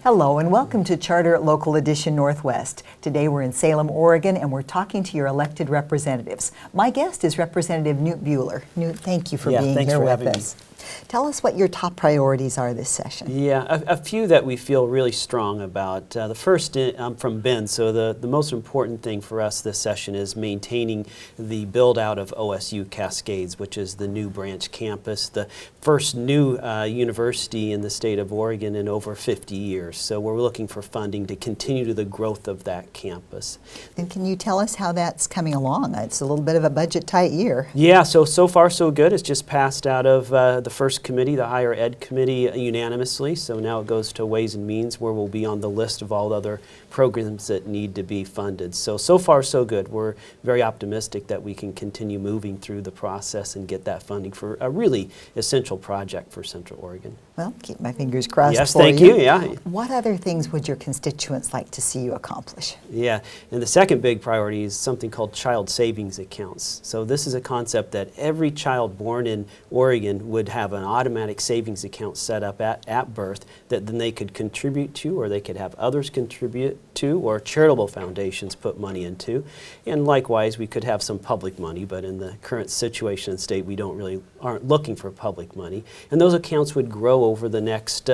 Hello and welcome to Charter Local Edition Northwest. Today we're in Salem, Oregon, and we're talking to your elected representatives. My guest is Representative Knute Buehler. Knute, thank you for being here with us. Tell us what your top priorities are this session. Yeah, a few that we feel really strong about. The first, I'm from Bend, so the most important thing for us this session is maintaining the build out of OSU Cascades, which is the new branch campus, the first new university in the state of Oregon in over 50 years. So we're looking for funding to continue the growth of that campus. And can you tell us how that's coming along? It's a little bit of a budget tight year. Yeah, so far so good. It's just passed out of the first committee, the Higher Ed Committee, unanimously. So now it goes to Ways and Means, where we'll be on the list of all the other programs that need to be funded. So far so good. We're very optimistic that we can continue moving through the process and get that funding for a really essential project for Central Oregon. Well, keep my fingers crossed yes, for thank you. Yeah. What other things would your constituents like to see you accomplish? Yeah, and the second big priority is something called child savings accounts. So this is a concept that every child born in Oregon would have an automatic savings account set up at birth that then they could contribute to, or they could have others contribute to, or charitable foundations put money into. And likewise, we could have some public money, but in the current situation in the state, we aren't looking for public money. And those accounts would grow over the next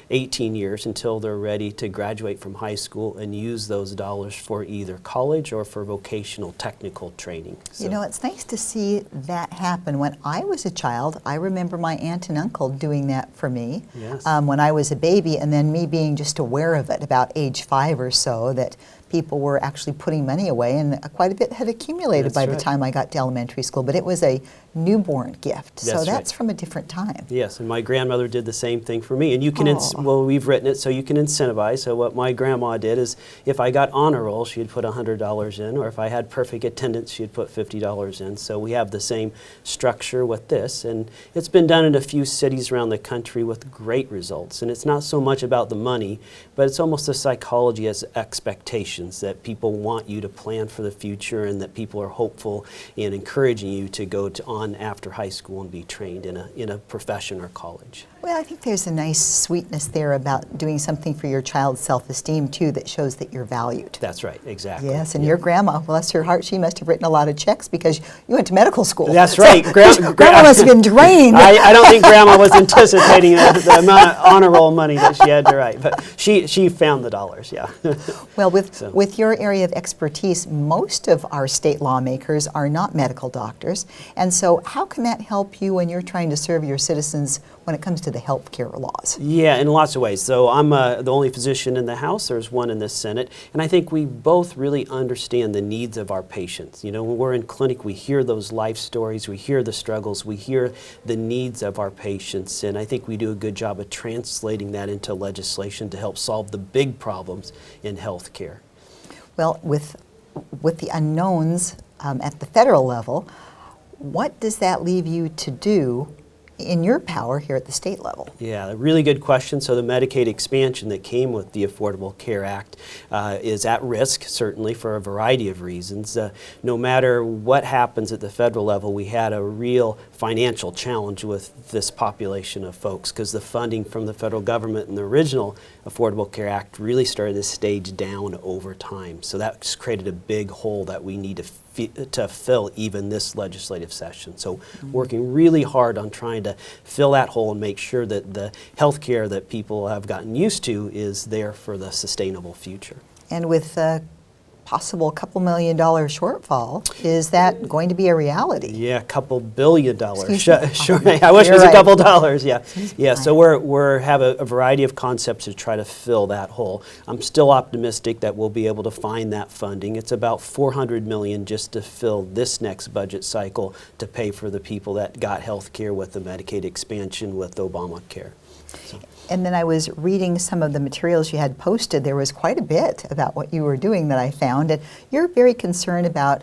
18 years until they're ready to graduate from high school and use those dollars for either college or for vocational technical training. So, you know, it's nice to see that happen. When I was a child, I remember my aunt and uncle doing that for me. Yes. When I was a baby, and then me being just aware of it about age 5 or so, that people were actually putting money away, and quite a bit had accumulated by the time I got to elementary school, but it was a newborn gift. So that's from a different time. Yes, and my grandmother did the same thing for me. And you can, well, we've written it so you can incentivize. So what my grandma did is if I got honor roll, she'd put $100 in, or if I had perfect attendance, she'd put $50 in. So we have the same structure with this, and it's been done in a few cities around the country with great results. And it's not so much about the money, but it's almost the psychology as expectations, that people want you to plan for the future and that people are hopeful and encouraging you to go on after high school and be trained in a profession or college. Well, I think there's a nice sweetness there about doing something for your child's self-esteem, too, that shows that you're valued. That's right, exactly. Yes, and your grandma, bless her heart, she must have written a lot of checks because you went to medical school. That's right. Grandma must have been drained. I don't think Grandma was anticipating the amount of honor roll money that she had to write, but she found the dollars, yeah. Well, with your area of expertise, most of our state lawmakers are not medical doctors, and so how can that help you when you're trying to serve your citizens when it comes to the health care laws? Yeah, in lots of ways. So I'm the only physician in the House. There's one in the Senate. And I think we both really understand the needs of our patients. You know, when we're in clinic, we hear those life stories, we hear the struggles, we hear the needs of our patients. And I think we do a good job of translating that into legislation to help solve the big problems in health care. Well, with the unknowns at the federal level, what does that leave you to do in your power here at the state level? Yeah, a really good question. So the Medicaid expansion that came with the Affordable Care Act is at risk, certainly, for a variety of reasons. No matter what happens at the federal level, we had a real financial challenge with this population of folks because the funding from the federal government in the original Affordable Care Act really started to stage down over time. So that's created a big hole that we need to fill even this legislative session. So working really hard on trying to fill that hole and make sure that the health care that people have gotten used to is there for the sustainable future. And with possible $2 million shortfall, is that going to be a reality? Yeah, $2 billion. Sure, I wish it was a couple dollars. Yeah, yeah. So we're have a variety of concepts to try to fill that hole. I'm still optimistic that we'll be able to find that funding. It's about $400 million just to fill this next budget cycle to pay for the people that got health care with the Medicaid expansion with Obamacare. So. And then I was reading some of the materials you had posted. There was quite a bit about what you were doing that I found. And you're very concerned about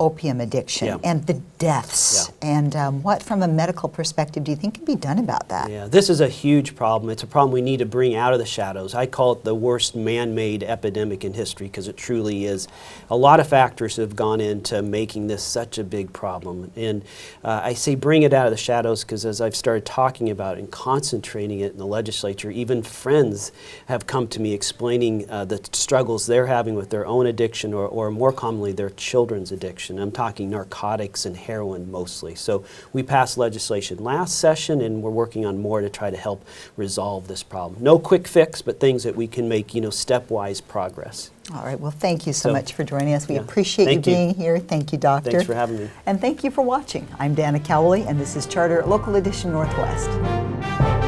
opium addiction and the deaths. And what, from a medical perspective, do you think can be done about that? Yeah, this is a huge problem. It's a problem we need to bring out of the shadows. I call it the worst man-made epidemic in history because it truly is. A lot of factors have gone into making this such a big problem. And I say bring it out of the shadows because as I've started talking about and concentrating it in the legislature, even friends have come to me explaining the struggles they're having with their own addiction or more commonly their children's addiction. I'm talking narcotics and heroin mostly. So we passed legislation last session and we're working on more to try to help resolve this problem. No quick fix, but things that we can make, stepwise progress. All right, well, thank you so much for joining us. We appreciate you being here. Thank you, Doctor. Thanks for having me. And thank you for watching. I'm Dana Cowley, and this is Charter Local Edition Northwest.